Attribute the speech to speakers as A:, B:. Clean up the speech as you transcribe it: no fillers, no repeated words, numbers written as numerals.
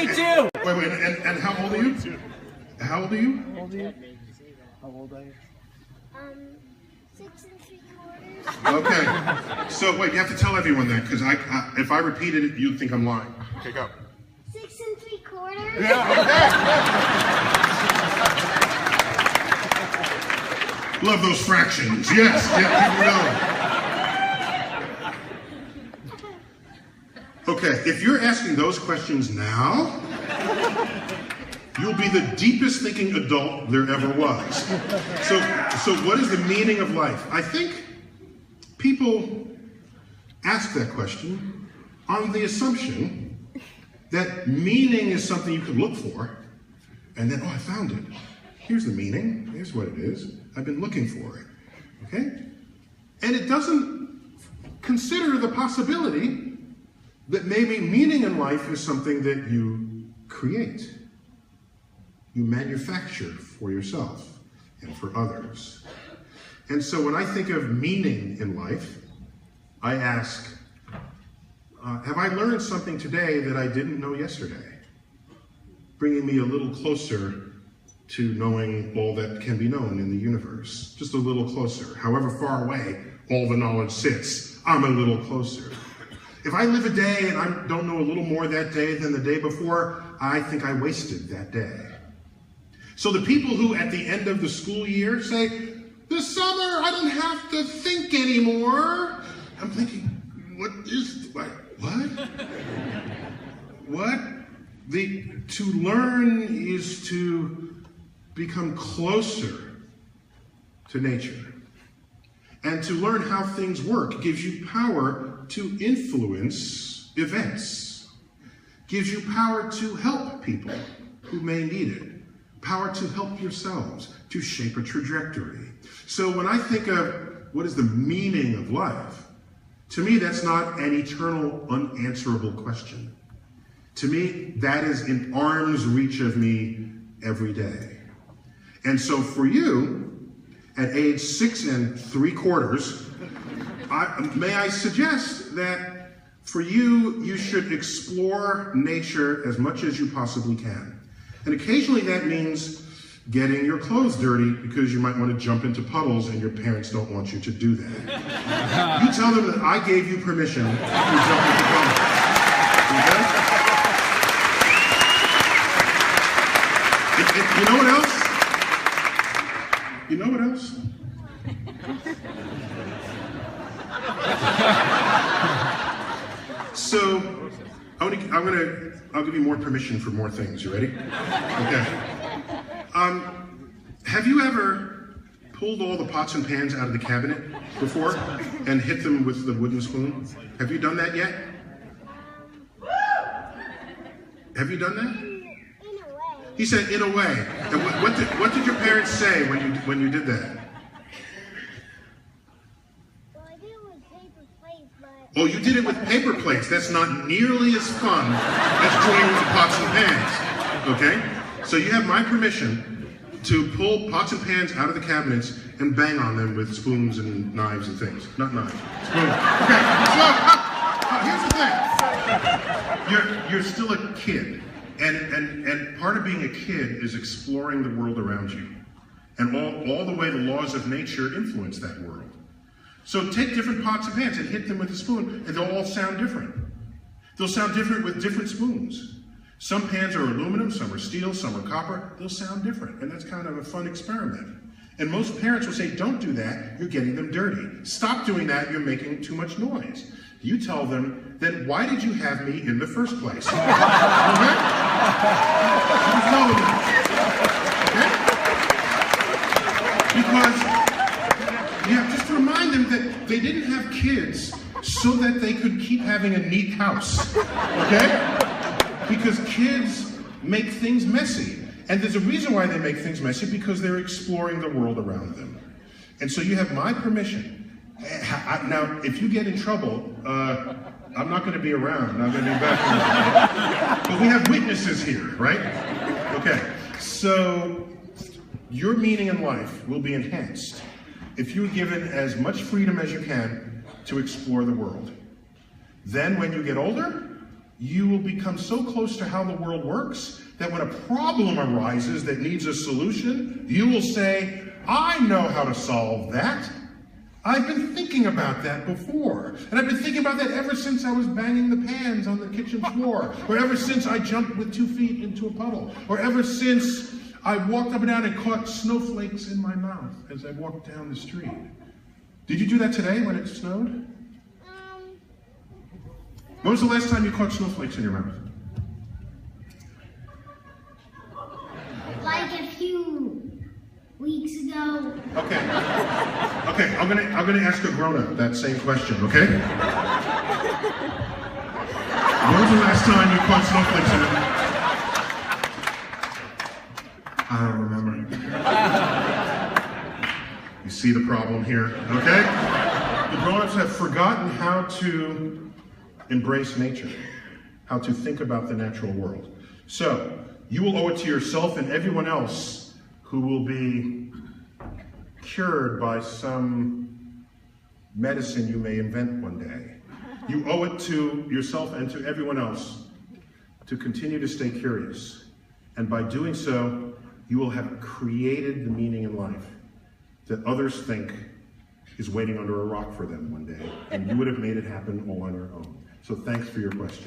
A: 22!
B: Wait, and how old are you? How old are you?
A: How old are you? How old are you?
C: 6 3/4.
B: Okay. So wait, you have to tell everyone that, because if I repeated it, you'd think I'm lying. Okay, go.
C: 6 3/4.
B: Yeah, okay. Love those fractions. Yes, yeah, people know. Okay, if you're asking those questions now, you'll be the deepest thinking adult there ever was. So what is the meaning of life? I think people ask that question on the assumption that meaning is something you can look for, and then, oh, I found it. Here's the meaning. Here's what it is. I've been looking for it. Okay? And it doesn't consider the possibility that maybe meaning in life is something that you create. You manufacture for yourself and for others. And so when I think of meaning in life, I ask, have I learned something today that I didn't know yesterday? Bringing me a little closer to knowing all that can be known in the universe. Just a little closer. However far away all the knowledge sits, I'm a little closer. If I live a day and I don't know a little more that day than the day before, I think I wasted that day. So the people who at the end of the school year say, this summer I don't have to think anymore. I'm thinking, what? What? To learn is to become closer to nature. And to learn how things work gives you power to influence events. Gives you power to help people who may need it. Power to help yourselves, to shape a trajectory. So when I think of what is the meaning of life, to me that's not an eternal, unanswerable question. To me, that is in arm's reach of me every day. And so for you, at age 6 3/4, may I suggest that for you, you should explore nature as much as you possibly can. And occasionally that means getting your clothes dirty because you might want to jump into puddles and your parents don't want you to do that. You tell them that I gave you permission to jump into puddles. Okay? You know what else? You know what else? So, I'll give you more permission for more things. You ready? Okay. Have you ever pulled all the pots and pans out of the cabinet before and hit them with the wooden spoon? Have you done that yet? Have you done that?
C: In a way.
B: He said, in a way. And what did your parents say when you did that?
C: Well, I did it with paper plates, but...
B: Oh, you did it with paper plates. That's not nearly as fun as doing it with the pots and pans. Okay? So you have my permission to pull pots and pans out of the cabinets and bang on them with spoons and knives and things. Not knives. Spoons. Okay. So, here's the thing. You're still a kid. And part of being a kid is exploring the world around you. And all the way the laws of nature influence that world. So take different pots and pans and hit them with a spoon, and they'll all sound different. They'll sound different with different spoons. Some pans are aluminum, some are steel, some are copper. They'll sound different, and that's kind of a fun experiment. And most parents will say, don't do that, you're getting them dirty. Stop doing that, you're making too much noise. You tell them, then why did you have me in the first place? Okay? You tell them that. Okay? Because you have just to remind them that they didn't have kids so that they could keep having a neat house. Okay? Because kids make things messy. And there's a reason why they make things messy, because they're exploring the world around them. And so you have my permission. Now, if you get in trouble, I'm not going to be around. I'm going to be back. But we have witnesses here, right? Okay. So your meaning in life will be enhanced if you're given as much freedom as you can to explore the world. Then when you get older, you will become so close to how the world works that when a problem arises that needs a solution, you will say, I know how to solve that. I've been thinking about that before. And I've been thinking about that ever since I was banging the pans on the kitchen floor, or ever since I jumped with 2 feet into a puddle, or ever since I walked up and down and caught snowflakes in my mouth as I walked down the street. Did you do that today when it snowed? When was the last time you caught snowflakes in your mouth?
C: Like a few weeks ago.
B: Okay. Okay, I'm gonna ask a grown-up that same question, okay? When was the last time you caught snowflakes in your mouth? I don't remember. You see the problem here, okay? The grown-ups have forgotten how to embrace nature, how to think about the natural world. So, you will owe it to yourself and everyone else who will be cured by some medicine you may invent one day. You owe it to yourself and to everyone else to continue to stay curious. And by doing so, you will have created the meaning in life that others think is waiting under a rock for them one day, and you would have made it happen all on your own. So thanks for your question.